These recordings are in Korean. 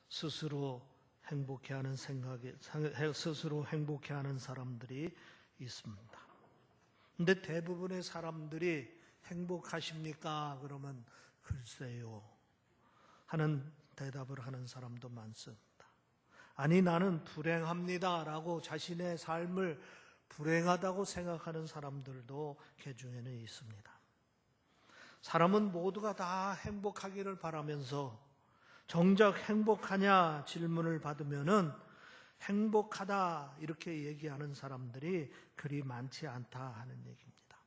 스스로 행복해하는 스스로 행복해하는 사람들이 있습니다. 근데 대부분의 사람들이 행복하십니까? 그러면 글쎄요 하는 대답을 하는 사람도 많습니다. 아니, 나는 불행합니다 라고 자신의 삶을 불행하다고 생각하는 사람들도 그 중에는 있습니다. 사람은 모두가 다 행복하기를 바라면서 정작 행복하냐 질문을 받으면은 행복하다 이렇게 얘기하는 사람들이 그리 많지 않다 하는 얘기입니다.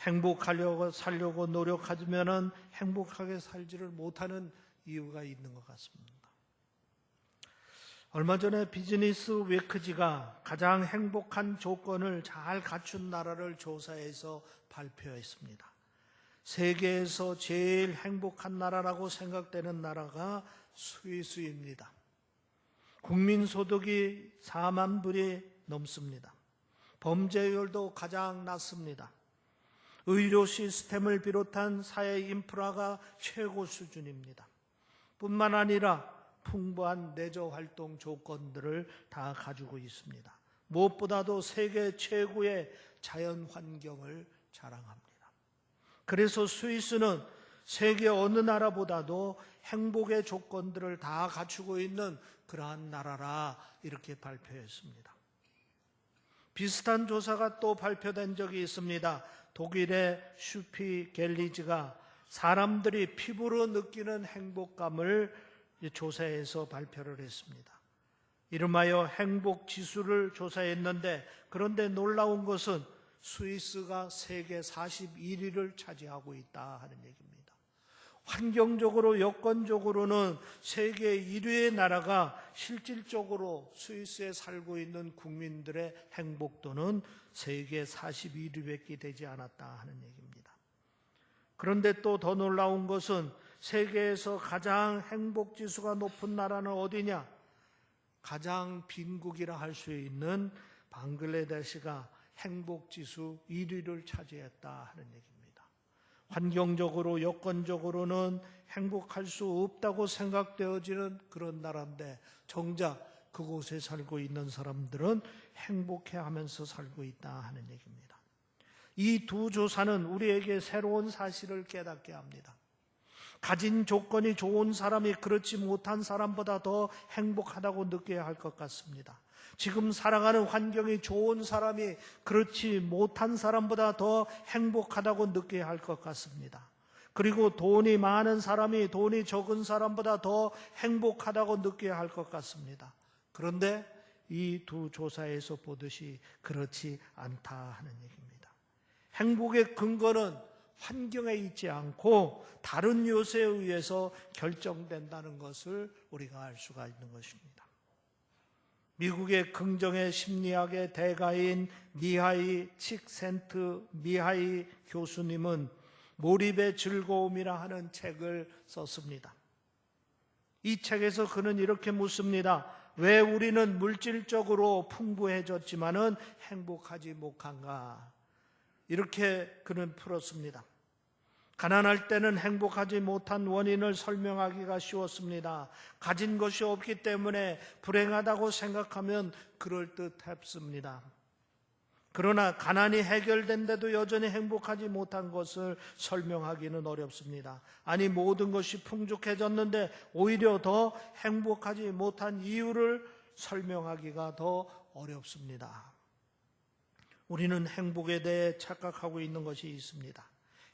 행복하려고 살려고 노력하면은 행복하게 살지를 못하는 이유가 있는 것 같습니다. 얼마 전에 비즈니스 위크지가 가장 행복한 조건을 잘 갖춘 나라를 조사해서 발표했습니다. 세계에서 제일 행복한 나라라고 생각되는 나라가 스위스입니다. 국민소득이 4만 불이 넘습니다. 범죄율도 가장 낮습니다. 의료 시스템을 비롯한 사회 인프라가 최고 수준입니다. 뿐만 아니라 풍부한 내저 활동 조건들을 다 가지고 있습니다. 무엇보다도 세계 최고의 자연 환경을 자랑합니다. 그래서 스위스는 세계 어느 나라보다도 행복의 조건들을 다 갖추고 있는 그러한 나라라 이렇게 발표했습니다. 비슷한 조사가 또 발표된 적이 있습니다. 독일의 슈피겔리즈가 사람들이 피부로 느끼는 행복감을 조사해서 발표를 했습니다. 이름하여 행복 지수를 조사했는데, 그런데 놀라운 것은 스위스가 세계 41위를 차지하고 있다 하는 얘기입니다. 환경적으로 여건적으로는 세계 1위의 나라가 실질적으로 스위스에 살고 있는 국민들의 행복도는 세계 41위밖에 되지 않았다 하는 얘기입니다. 그런데 또 더 놀라운 것은 세계에서 가장 행복지수가 높은 나라는 어디냐? 가장 빈국이라 할 수 있는 방글라데시가 행복지수 1위를 차지했다 하는 얘기입니다. 환경적으로 여건적으로는 행복할 수 없다고 생각되어지는 그런 나라인데 정작 그곳에 살고 있는 사람들은 행복해하면서 살고 있다 하는 얘기입니다. 이 두 조사는 우리에게 새로운 사실을 깨닫게 합니다. 가진 조건이 좋은 사람이 그렇지 못한 사람보다 더 행복하다고 느껴야 할 것 같습니다. 지금 살아가는 환경이 좋은 사람이 그렇지 못한 사람보다 더 행복하다고 느껴야 할 것 같습니다. 그리고 돈이 많은 사람이 돈이 적은 사람보다 더 행복하다고 느껴야 할 것 같습니다. 그런데 이 두 조사에서 보듯이 그렇지 않다 하는 얘기입니다. 행복의 근거는 환경에 있지 않고 다른 요소에 의해서 결정된다는 것을 우리가 알 수가 있는 것입니다. 미국의 긍정의 심리학의 대가인 미하이 칙센트미하이 교수님은 몰입의 즐거움이라 하는 책을 썼습니다. 이 책에서 그는 이렇게 묻습니다. 왜 우리는 물질적으로 풍부해졌지만은 행복하지 못한가? 이렇게 그는 풀었습니다. 가난할 때는 행복하지 못한 원인을 설명하기가 쉬웠습니다. 가진 것이 없기 때문에 불행하다고 생각하면 그럴듯했습니다. 그러나 가난이 해결된데도 여전히 행복하지 못한 것을 설명하기는 어렵습니다. 아니, 모든 것이 풍족해졌는데 오히려 더 행복하지 못한 이유를 설명하기가 더 어렵습니다. 우리는 행복에 대해 착각하고 있는 것이 있습니다.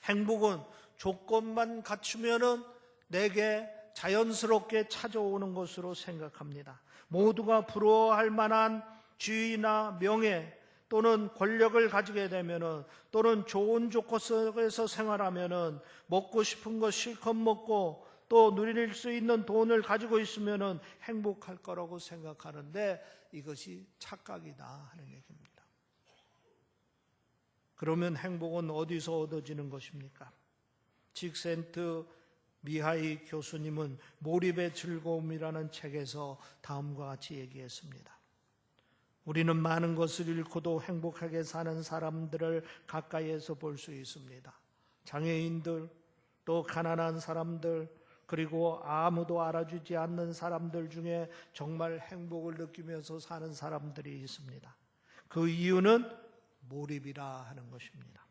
행복은 조건만 갖추면은 내게 자연스럽게 찾아오는 것으로 생각합니다. 모두가 부러워할 만한 지위나 명예 또는 권력을 가지게 되면은, 또는 좋은 조건 속에서 생활하면은, 먹고 싶은 거 실컷 먹고 또 누릴 수 있는 돈을 가지고 있으면은 행복할 거라고 생각하는데 이것이 착각이다 하는 얘기입니다. 그러면 행복은 어디서 얻어지는 것입니까? 칙센트미하이 교수님은 몰입의 즐거움이라는 책에서 다음과 같이 얘기했습니다. 우리는 많은 것을 잃고도 행복하게 사는 사람들을 가까이에서 볼 수 있습니다. 장애인들, 또 가난한 사람들, 그리고 아무도 알아주지 않는 사람들 중에 정말 행복을 느끼면서 사는 사람들이 있습니다. 그 이유는 몰입이라 하는 것입니다.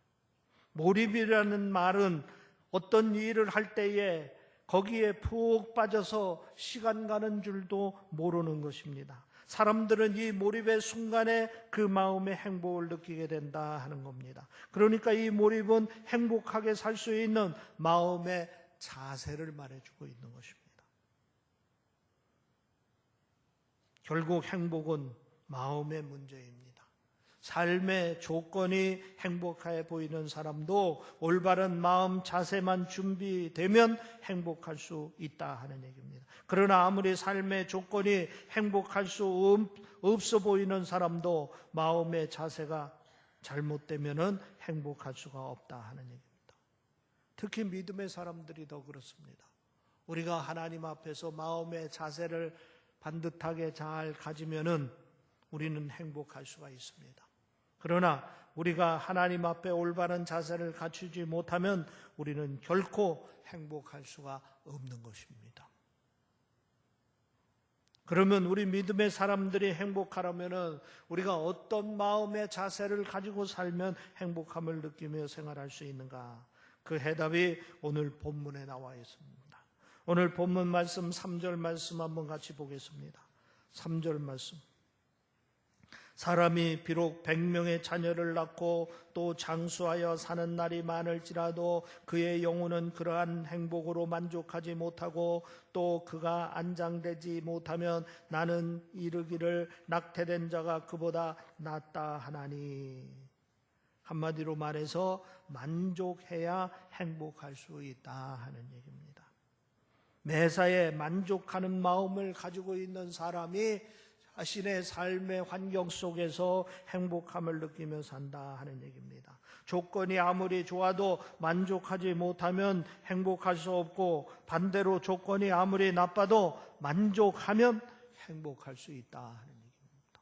몰입이라는 말은 어떤 일을 할 때에 거기에 푹 빠져서 시간 가는 줄도 모르는 것입니다. 사람들은 이 몰입의 순간에 그 마음의 행복을 느끼게 된다 하는 겁니다. 그러니까 이 몰입은 행복하게 살 수 있는 마음의 자세를 말해주고 있는 것입니다. 결국 행복은 마음의 문제입니다. 삶의 조건이 행복해 보이는 사람도 올바른 마음 자세만 준비되면 행복할 수 있다 하는 얘기입니다. 그러나 아무리 삶의 조건이 행복할 수 없어 보이는 사람도 마음의 자세가 잘못되면 행복할 수가 없다 하는 얘기입니다. 특히 믿음의 사람들이 더 그렇습니다. 우리가 하나님 앞에서 마음의 자세를 반듯하게 잘 가지면은 우리는 행복할 수가 있습니다. 그러나 우리가 하나님 앞에 올바른 자세를 갖추지 못하면 우리는 결코 행복할 수가 없는 것입니다. 그러면 우리 믿음의 사람들이 행복하려면 우리가 어떤 마음의 자세를 가지고 살면 행복함을 느끼며 생활할 수 있는가? 그 해답이 오늘 본문에 나와 있습니다. 오늘 본문 말씀 3절 말씀 한번 같이 보겠습니다. 3절 말씀. 사람이 비록 100명의 자녀를 낳고 또 장수하여 사는 날이 많을지라도 그의 영혼은 그러한 행복으로 만족하지 못하고 또 그가 안장되지 못하면 나는 이르기를 낙태된 자가 그보다 낫다 하나니. 한마디로 말해서 만족해야 행복할 수 있다 하는 얘기입니다. 매사에 만족하는 마음을 가지고 있는 사람이 자신의 삶의 환경 속에서 행복함을 느끼며 산다 하는 얘기입니다. 조건이 아무리 좋아도 만족하지 못하면 행복할 수 없고 반대로 조건이 아무리 나빠도 만족하면 행복할 수 있다 하는 얘기입니다.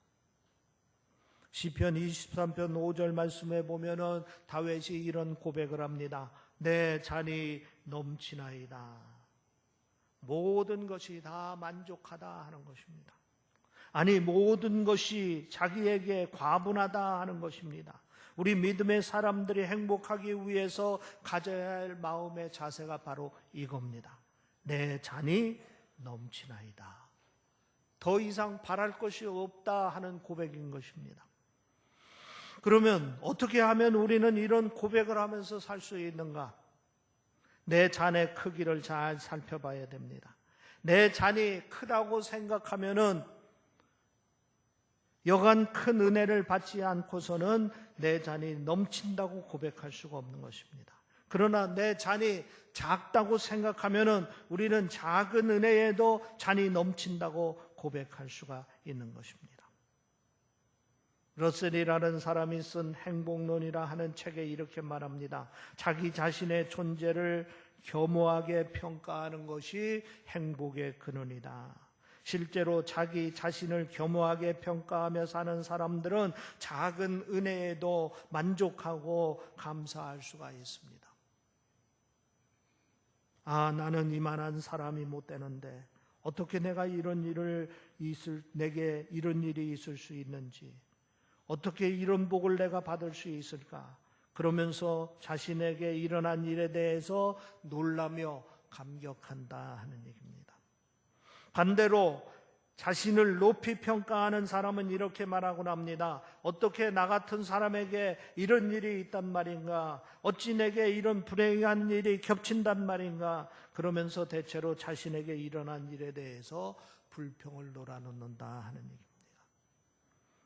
시편 23편 5절 말씀에 보면은 다윗이 이런 고백을 합니다. 내 잔이 넘치나이다. 모든 것이 다 만족하다 하는 것입니다. 아니 모든 것이 자기에게 과분하다 하는 것입니다. 우리 믿음의 사람들이 행복하기 위해서 가져야 할 마음의 자세가 바로 이겁니다. 내 잔이 넘치나이다. 더 이상 바랄 것이 없다 하는 고백인 것입니다. 그러면 어떻게 하면 우리는 이런 고백을 하면서 살 수 있는가? 내 잔의 크기를 잘 살펴봐야 됩니다. 내 잔이 크다고 생각하면은 여간 큰 은혜를 받지 않고서는 내 잔이 넘친다고 고백할 수가 없는 것입니다. 그러나 내 잔이 작다고 생각하면은 우리는 작은 은혜에도 잔이 넘친다고 고백할 수가 있는 것입니다. 러셀이라는 사람이 쓴 행복론이라 하는 책에 이렇게 말합니다. 자기 자신의 존재를 겸허하게 평가하는 것이 행복의 근원이다. 실제로 자기 자신을 겸허하게 평가하며 사는 사람들은 작은 은혜에도 만족하고 감사할 수가 있습니다. 아, 나는 이만한 사람이 못 되는데 어떻게 내가 내게 이런 일이 있을 수 있는지, 어떻게 이런 복을 내가 받을 수 있을까? 그러면서 자신에게 일어난 일에 대해서 놀라며 감격한다 하는 얘기입니다. 반대로 자신을 높이 평가하는 사람은 이렇게 말하곤 합니다. 어떻게 나 같은 사람에게 이런 일이 있단 말인가? 어찌 내게 이런 불행한 일이 겹친단 말인가? 그러면서 대체로 자신에게 일어난 일에 대해서 불평을 놀아놓는다 하는 얘기입니다.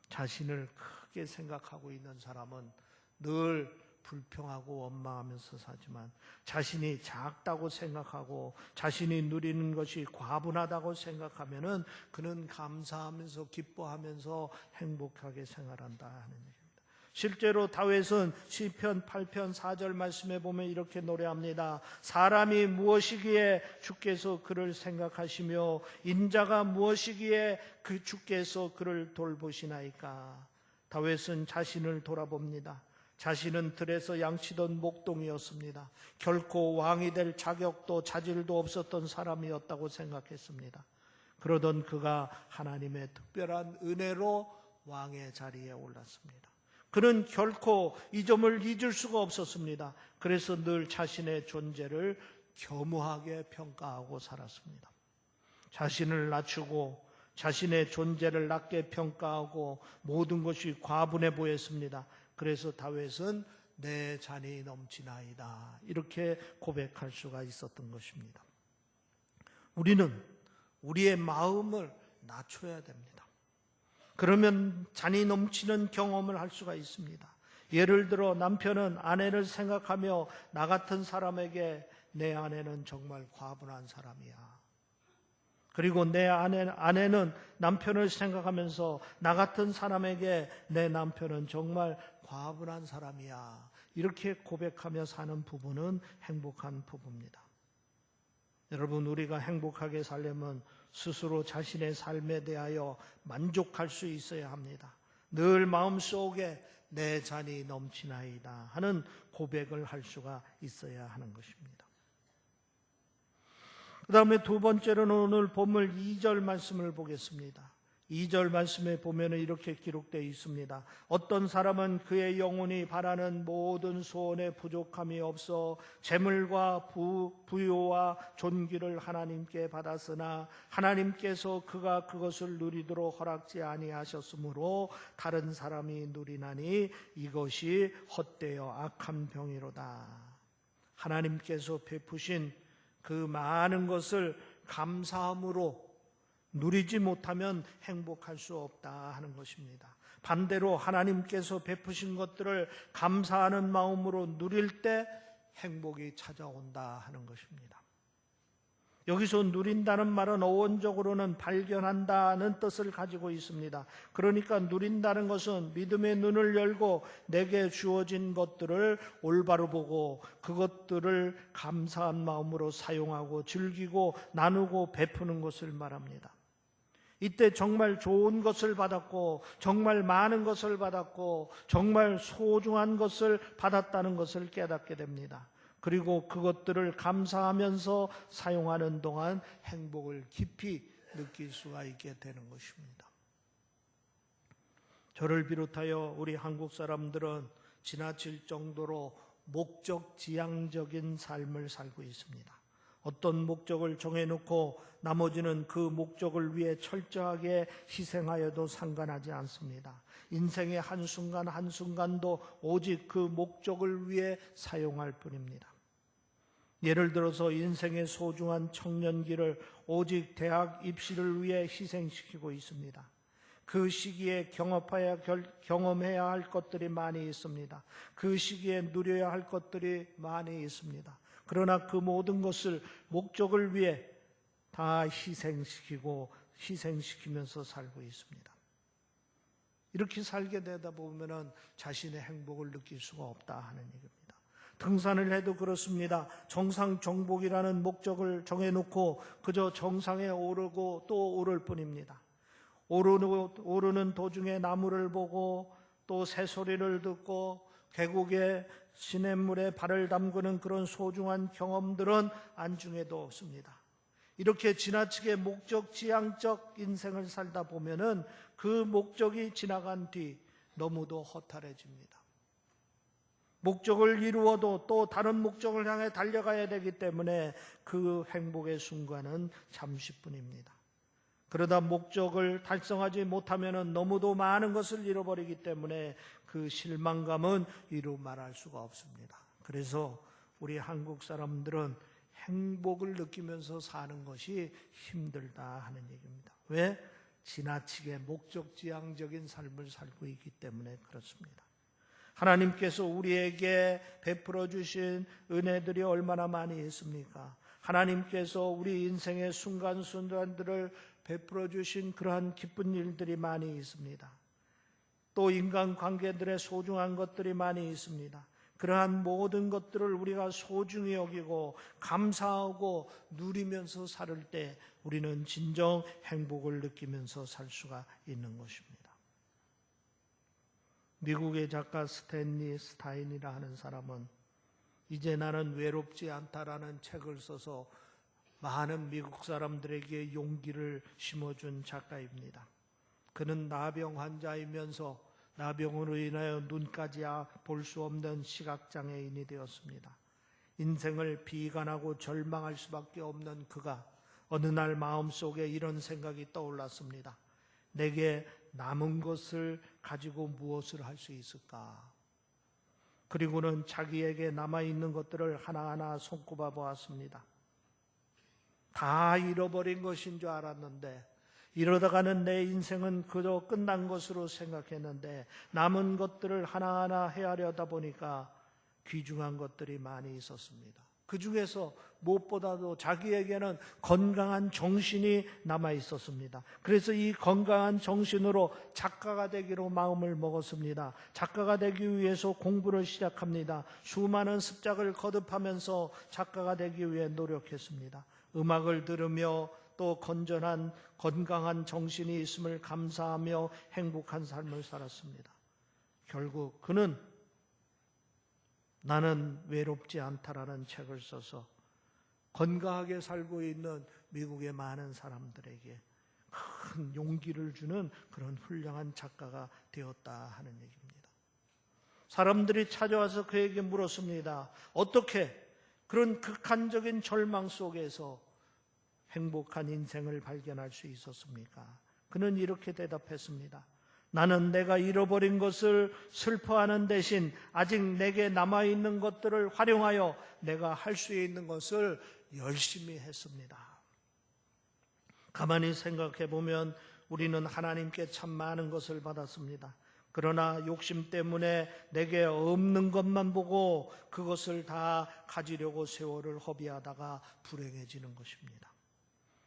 자신을 크게 생각하고 있는 사람은 늘 불평하고 원망하면서 사지만 자신이 작다고 생각하고 자신이 누리는 것이 과분하다고 생각하면은 그는 감사하면서 기뻐하면서 행복하게 생활한다 하는 얘기입니다. 실제로 다윗은 시편 8편 4절 말씀에 보면 이렇게 노래합니다. 사람이 무엇이기에 주께서 그를 생각하시며 인자가 무엇이기에 그 주께서 그를 돌보시나이까. 다윗은 자신을 돌아봅니다. 자신은 들에서 양치던 목동이었습니다. 결코 왕이 될 자격도 자질도 없었던 사람이었다고 생각했습니다. 그러던 그가 하나님의 특별한 은혜로 왕의 자리에 올랐습니다. 그는 결코 이 점을 잊을 수가 없었습니다. 그래서 늘 자신의 존재를 겸허하게 평가하고 살았습니다. 자신을 낮추고 자신의 존재를 낮게 평가하고 모든 것이 과분해 보였습니다. 그래서 다윗은 내 잔이 넘치나이다, 이렇게 고백할 수가 있었던 것입니다. 우리는 우리의 마음을 낮춰야 됩니다. 그러면 잔이 넘치는 경험을 할 수가 있습니다. 예를 들어 남편은 아내를 생각하며 나 같은 사람에게 내 아내는 정말 과분한 사람이야. 그리고 내 아내는 남편을 생각하면서 나 같은 사람에게 내 남편은 정말 과분한 사람이야. 이렇게 고백하며 사는 부부는 행복한 부부입니다. 여러분, 우리가 행복하게 살려면 스스로 자신의 삶에 대하여 만족할 수 있어야 합니다. 늘 마음속에 내 잔이 넘치나이다 하는 고백을 할 수가 있어야 하는 것입니다. 그 다음에 두 번째로는 오늘 본문 2절 말씀을 보겠습니다. 2절 말씀에 보면 이렇게 기록되어 있습니다. 어떤 사람은 그의 영혼이 바라는 모든 소원에 부족함이 없어 재물과 부요와 존귀를 하나님께 받았으나 하나님께서 그가 그것을 누리도록 허락지 아니하셨으므로 다른 사람이 누리나니 이것이 헛되어 악한 병이로다. 하나님께서 베푸신 그 많은 것을 감사함으로 누리지 못하면 행복할 수 없다 하는 것입니다. 반대로 하나님께서 베푸신 것들을 감사하는 마음으로 누릴 때 행복이 찾아온다 하는 것입니다. 여기서 누린다는 말은 어원적으로는 발견한다는 뜻을 가지고 있습니다. 그러니까 누린다는 것은 믿음의 눈을 열고 내게 주어진 것들을 올바로 보고 그것들을 감사한 마음으로 사용하고 즐기고 나누고 베푸는 것을 말합니다. 이때 정말 좋은 것을 받았고 정말 많은 것을 받았고 정말 소중한 것을 받았다는 것을 깨닫게 됩니다. 그리고 그것들을 감사하면서 사용하는 동안 행복을 깊이 느낄 수가 있게 되는 것입니다. 저를 비롯하여 우리 한국 사람들은 지나칠 정도로 목적지향적인 삶을 살고 있습니다. 어떤 목적을 정해놓고 나머지는 그 목적을 위해 철저하게 희생하여도 상관하지 않습니다. 인생의 한순간 한순간도 오직 그 목적을 위해 사용할 뿐입니다. 예를 들어서 인생의 소중한 청년기를 오직 대학 입시를 위해 희생시키고 있습니다. 그 시기에 경험해야 할 것들이 많이 있습니다. 그 시기에 누려야 할 것들이 많이 있습니다. 그러나 그 모든 것을 목적을 위해 다 희생시키면서 살고 있습니다. 이렇게 살게 되다 보면 자신의 행복을 느낄 수가 없다 하는 얘기입니다. 등산을 해도 그렇습니다. 정상 정복이라는 목적을 정해놓고 그저 정상에 오르고 또 오를 뿐입니다. 오르는 도중에 나무를 보고 또 새소리를 듣고 계곡에 시냇물에 발을 담그는 그런 소중한 경험들은 안중에도 없습니다. 이렇게 지나치게 목적지향적 인생을 살다 보면은 그 목적이 지나간 뒤 너무도 허탈해집니다. 목적을 이루어도 또 다른 목적을 향해 달려가야 되기 때문에 그 행복의 순간은 잠시뿐입니다. 그러다 목적을 달성하지 못하면 너무도 많은 것을 잃어버리기 때문에 그 실망감은 이루 말할 수가 없습니다. 그래서 우리 한국 사람들은 행복을 느끼면서 사는 것이 힘들다 하는 얘기입니다. 왜? 지나치게 목적지향적인 삶을 살고 있기 때문에 그렇습니다. 하나님께서 우리에게 베풀어 주신 은혜들이 얼마나 많이 있습니까? 하나님께서 우리 인생의 순간순간들을 베풀어 주신 그러한 기쁜 일들이 많이 있습니다. 또 인간관계들의 소중한 것들이 많이 있습니다. 그러한 모든 것들을 우리가 소중히 여기고 감사하고 누리면서 살 때 우리는 진정 행복을 느끼면서 살 수가 있는 것입니다. 미국의 작가 스탠리 스타인이라 하는 사람은 이제 나는 외롭지 않다라는 책을 써서 많은 미국 사람들에게 용기를 심어준 작가입니다. 그는 나병 환자이면서 나병으로 인하여 눈까지 볼 수 없는 시각장애인이 되었습니다. 인생을 비관하고 절망할 수밖에 없는 그가 어느 날 마음속에 이런 생각이 떠올랐습니다. 내게 남은 것을 가지고 무엇을 할 수 있을까? 그리고는 자기에게 남아있는 것들을 하나하나 손꼽아 보았습니다. 다 잃어버린 것인 줄 알았는데, 이러다가는 내 인생은 그저 끝난 것으로 생각했는데, 남은 것들을 하나하나 헤아려다 보니까 귀중한 것들이 많이 있었습니다. 그 중에서 무엇보다도 자기에게는 건강한 정신이 남아 있었습니다. 그래서 이 건강한 정신으로 작가가 되기로 마음을 먹었습니다. 작가가 되기 위해서 공부를 시작합니다. 수많은 습작을 거듭하면서 작가가 되기 위해 노력했습니다. 음악을 들으며 또 건전한 건강한 정신이 있음을 감사하며 행복한 삶을 살았습니다. 결국 그는 나는 외롭지 않다라는 책을 써서 건강하게 살고 있는 미국의 많은 사람들에게 큰 용기를 주는 그런 훌륭한 작가가 되었다 하는 얘기입니다. 사람들이 찾아와서 그에게 물었습니다. 어떻게 그런 극한적인 절망 속에서 행복한 인생을 발견할 수 있었습니까? 그는 이렇게 대답했습니다. 나는 내가 잃어버린 것을 슬퍼하는 대신 아직 내게 남아있는 것들을 활용하여 내가 할 수 있는 것을 열심히 했습니다. 가만히 생각해 보면 우리는 하나님께 참 많은 것을 받았습니다. 그러나 욕심 때문에 내게 없는 것만 보고 그것을 다 가지려고 세월을 허비하다가 불행해지는 것입니다.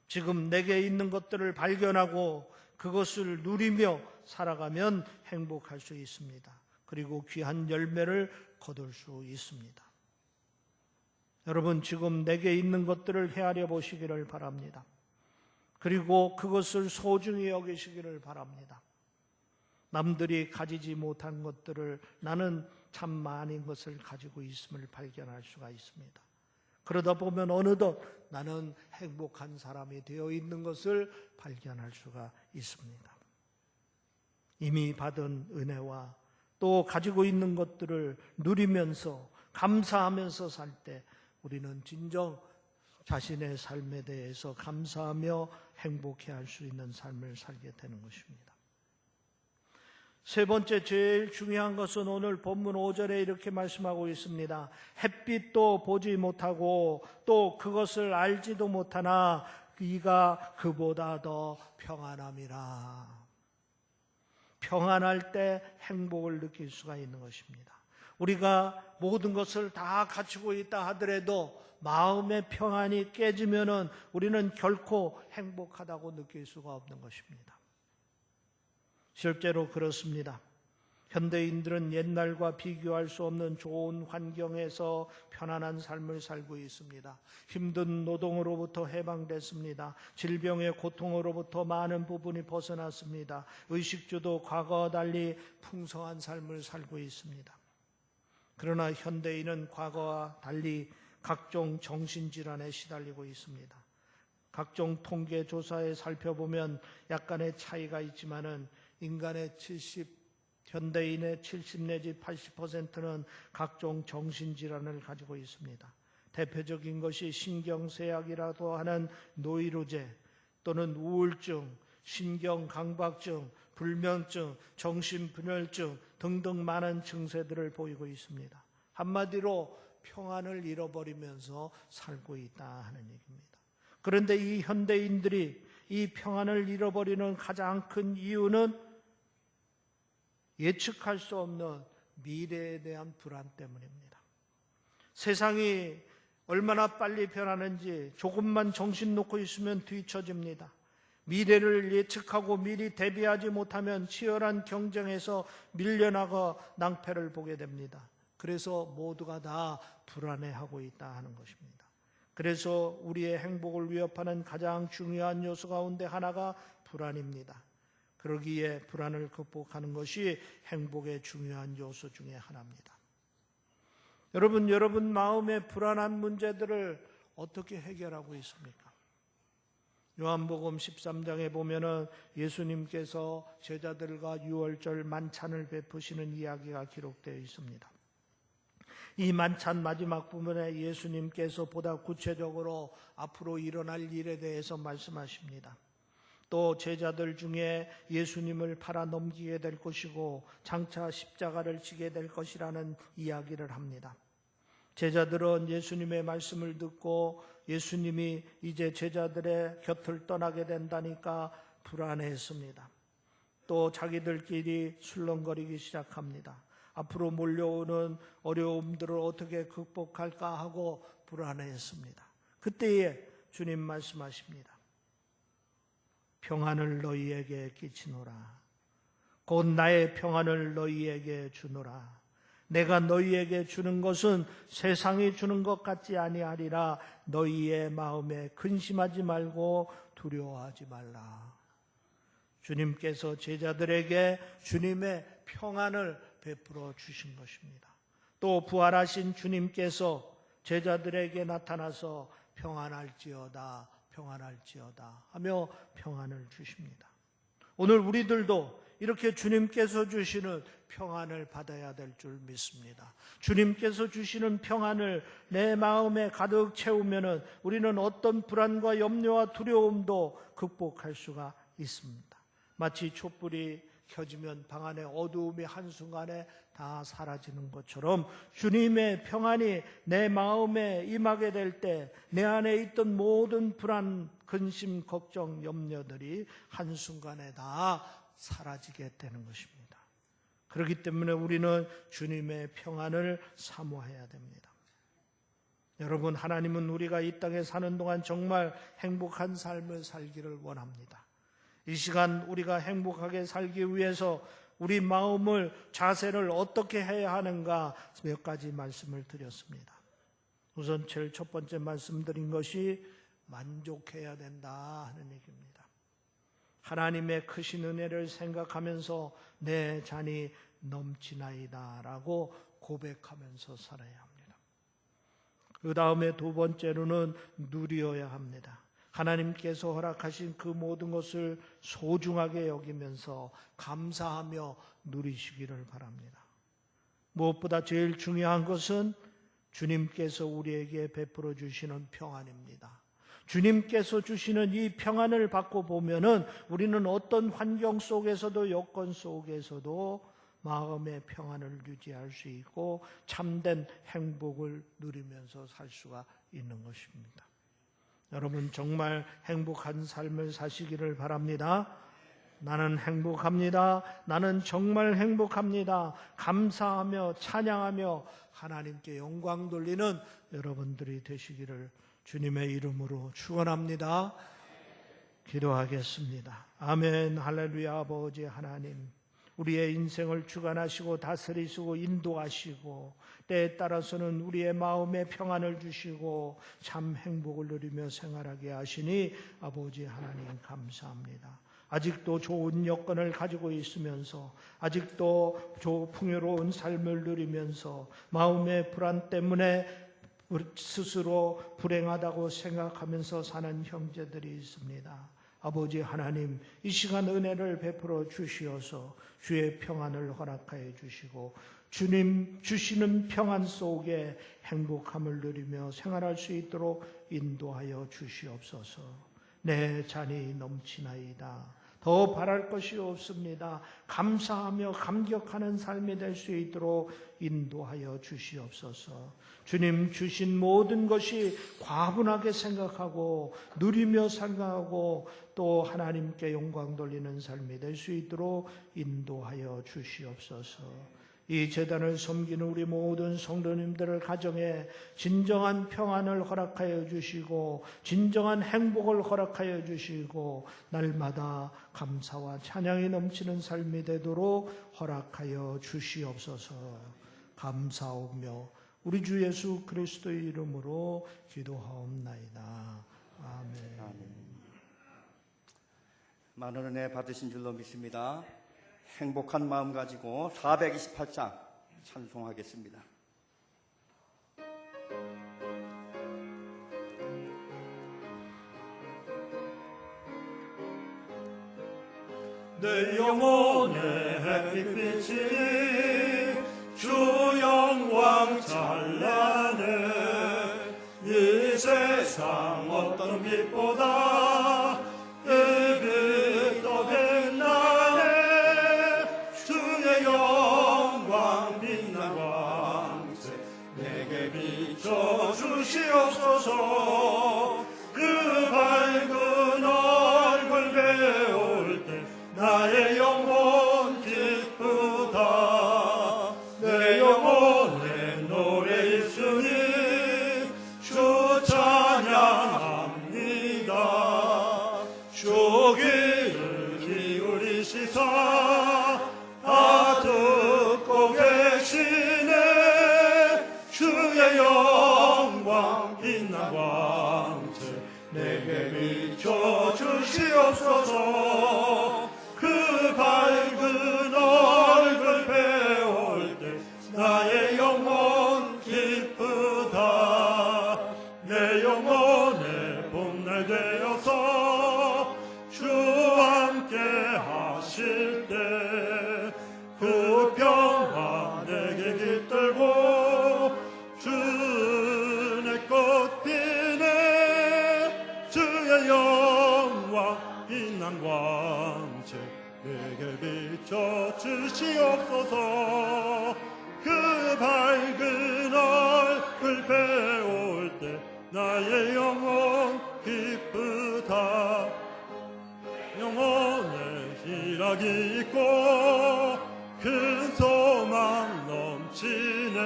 지금 내게 있는 것들을 발견하고 그것을 누리며 살아가면 행복할 수 있습니다. 그리고 귀한 열매를 거둘 수 있습니다. 여러분, 지금 내게 있는 것들을 헤아려 보시기를 바랍니다. 그리고 그것을 소중히 여기시기를 바랍니다. 남들이 가지지 못한 것들을 나는 참 많은 것을 가지고 있음을 발견할 수가 있습니다. 그러다 보면 어느덧 나는 행복한 사람이 되어 있는 것을 발견할 수가 있습니다. 이미 받은 은혜와 또 가지고 있는 것들을 누리면서 감사하면서 살 때 우리는 진정 자신의 삶에 대해서 감사하며 행복해할 수 있는 삶을 살게 되는 것입니다. 세 번째 제일 중요한 것은 오늘 본문 5절에 이렇게 말씀하고 있습니다. 햇빛도 보지 못하고 또 그것을 알지도 못하나 이가 그보다 더 평안함이라. 평안할 때 행복을 느낄 수가 있는 것입니다. 우리가 모든 것을 다 갖추고 있다 하더라도 마음의 평안이 깨지면은 우리는 결코 행복하다고 느낄 수가 없는 것입니다. 실제로 그렇습니다. 현대인들은 옛날과 비교할 수 없는 좋은 환경에서 편안한 삶을 살고 있습니다. 힘든 노동으로부터 해방됐습니다. 질병의 고통으로부터 많은 부분이 벗어났습니다. 의식주도 과거와 달리 풍성한 삶을 살고 있습니다. 그러나 현대인은 과거와 달리 각종 정신질환에 시달리고 있습니다. 각종 통계 조사에 살펴보면 약간의 차이가 있지만은 현대인의 70 내지 80%는 각종 정신질환을 가지고 있습니다. 대표적인 것이 신경쇠약이라고 하는 노이로제 또는 우울증, 신경강박증, 불면증, 정신분열증 등등 많은 증세들을 보이고 있습니다. 한마디로 평안을 잃어버리면서 살고 있다 하는 얘기입니다. 그런데 이 현대인들이 이 평안을 잃어버리는 가장 큰 이유는 예측할 수 없는 미래에 대한 불안 때문입니다. 세상이 얼마나 빨리 변하는지 조금만 정신 놓고 있으면 뒤처집니다. 미래를 예측하고 미리 대비하지 못하면 치열한 경쟁에서 밀려나가 낭패를 보게 됩니다. 그래서 모두가 다 불안해하고 있다 하는 것입니다. 그래서 우리의 행복을 위협하는 가장 중요한 요소 가운데 하나가 불안입니다. 그러기에 불안을 극복하는 것이 행복의 중요한 요소 중에 하나입니다. 여러분 마음의 불안한 문제들을 어떻게 해결하고 있습니까? 요한복음 13장에 보면은 예수님께서 제자들과 유월절 만찬을 베푸시는 이야기가 기록되어 있습니다. 이 만찬 마지막 부분에 예수님께서 보다 구체적으로 앞으로 일어날 일에 대해서 말씀하십니다. 또 제자들 중에 예수님을 팔아 넘기게 될 것이고 장차 십자가를 지게 될 것이라는 이야기를 합니다. 제자들은 예수님의 말씀을 듣고 예수님이 이제 제자들의 곁을 떠나게 된다니까 불안해했습니다. 또 자기들끼리 술렁거리기 시작합니다. 앞으로 몰려오는 어려움들을 어떻게 극복할까 하고 불안해했습니다. 그때에 주님 말씀하십니다. 평안을 너희에게 끼치노라. 곧 나의 평안을 너희에게 주노라. 내가 너희에게 주는 것은 세상이 주는 것 같지 아니하리라. 너희의 마음에 근심하지 말고 두려워하지 말라. 주님께서 제자들에게 주님의 평안을 베풀어 주신 것입니다. 또 부활하신 주님께서 제자들에게 나타나서 평안할지어다 하며 평안을 주십니다. 오늘 우리들도 이렇게 주님께서 주시는 평안을 받아야 될 줄 믿습니다. 주님께서 주시는 평안을 내 마음에 가득 채우면 우리는 어떤 불안과 염려와 두려움도 극복할 수가 있습니다. 마치 촛불이 켜지면 방 안의 어두움이 한순간에 다 사라지는 것처럼 주님의 평안이 내 마음에 임하게 될 때 내 안에 있던 모든 불안, 근심, 걱정, 염려들이 한순간에 다 사라지게 되는 것입니다. 그렇기 때문에 우리는 주님의 평안을 사모해야 됩니다. 여러분, 하나님은 우리가 이 땅에 사는 동안 정말 행복한 삶을 살기를 원합니다. 이 시간 우리가 행복하게 살기 위해서 우리 마음을, 자세를 어떻게 해야 하는가 몇 가지 말씀을 드렸습니다. 우선 제일 첫 번째 말씀드린 것이 만족해야 된다 하는 얘기입니다. 하나님의 크신 은혜를 생각하면서 내 잔이 넘치나이다 라고 고백하면서 살아야 합니다. 그 다음에 두 번째로는 누려야 합니다. 하나님께서 허락하신 그 모든 것을 소중하게 여기면서 감사하며 누리시기를 바랍니다. 무엇보다 제일 중요한 것은 주님께서 우리에게 베풀어 주시는 평안입니다. 주님께서 주시는 이 평안을 받고 보면은 우리는 어떤 환경 속에서도, 여건 속에서도 마음의 평안을 유지할 수 있고 참된 행복을 누리면서 살 수가 있는 것입니다. 여러분, 정말 행복한 삶을 사시기를 바랍니다. 나는 행복합니다. 나는 정말 행복합니다. 감사하며 찬양하며 하나님께 영광 돌리는 여러분들이 되시기를 주님의 이름으로 축원합니다. 기도하겠습니다. 아멘. 할렐루야. 아버지 하나님, 우리의 인생을 주관하시고 다스리시고 인도하시고 때에 따라서는 우리의 마음에 평안을 주시고 참 행복을 누리며 생활하게 하시니 아버지 하나님 감사합니다. 아직도 좋은 여건을 가지고 있으면서, 아직도 풍요로운 삶을 누리면서 마음의 불안 때문에 스스로 불행하다고 생각하면서 사는 형제들이 있습니다. 아버지 하나님, 이 시간 은혜를 베풀어 주시어서 주의 평안을 허락하여 주시고 주님 주시는 평안 속에 행복함을 누리며 생활할 수 있도록 인도하여 주시옵소서. 내 잔이 넘치나이다. 더 바랄 것이 없습니다. 감사하며 감격하는 삶이 될 수 있도록 인도하여 주시옵소서. 주님 주신 모든 것이 과분하게 생각하고 누리며 생각하고 또 하나님께 영광 돌리는 삶이 될 수 있도록 인도하여 주시옵소서. 이 제단을 섬기는 우리 모든 성도님들을 가정에 진정한 평안을 허락하여 주시고 진정한 행복을 허락하여 주시고 날마다 감사와 찬양이 넘치는 삶이 되도록 허락하여 주시옵소서. 감사하며 우리 주 예수 그리스도의 이름으로 기도하옵나이다. 아멘. 많은 은혜 받으신 줄로 믿습니다. 행복한 마음 가지고 428장 찬송하겠습니다. 내 영혼의 햇빛이 주 영광 찬란해. 이 세상 어떤 빛보다 이 빛 더 빛나네. 주의 영광 빛난 광채 내게 비춰 주시옵소서. 그 밝은 얼굴 배울 때 나의 영혼 기쁘다. 내 영혼에 노래 있으니 주 찬양합니다. 주 귀를 기울이시사 다 듣고 계시네. 주의 영광 빛난 광채 내게 비춰 주시옵소서. 그 밝은 얼굴 배울 때 나의 영혼 기쁘다. 내 영혼의 봄날 되어서 주와 함께 하실 때 그 평화 내게 깃들고 주 내 꽃 피네. 주의 영광 빛난 광채 내게 비춰 주시옵소서. 그 밝은 얼굴 배울 때 나의 영혼 기쁘다. 영혼에 희락이 있고 큰 소망 넘치네.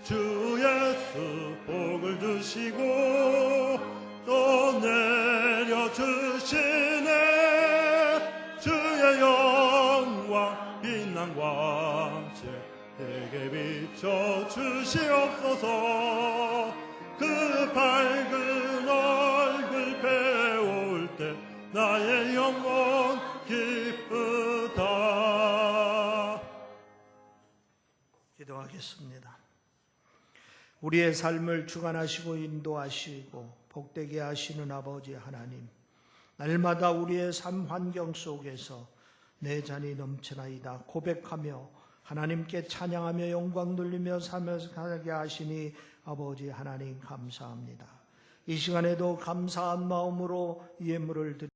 주 예수 복을 주시고 또 내려주시네. 주의 영광 빛난 광채 내게 비춰 주시옵소서. 그 밝은 얼굴 배울 때 나의 영혼 기쁘다. 기도하겠습니다. 우리의 삶을 주관하시고 인도하시고 복되게 하시는 아버지 하나님, 날마다 우리의 삶 환경 속에서 내 잔이 넘치나이다 고백하며 하나님께 찬양하며 영광 돌리며 살게 하시니 아버지 하나님 감사합니다. 이 시간에도 감사한 마음으로 예물을 드립니다.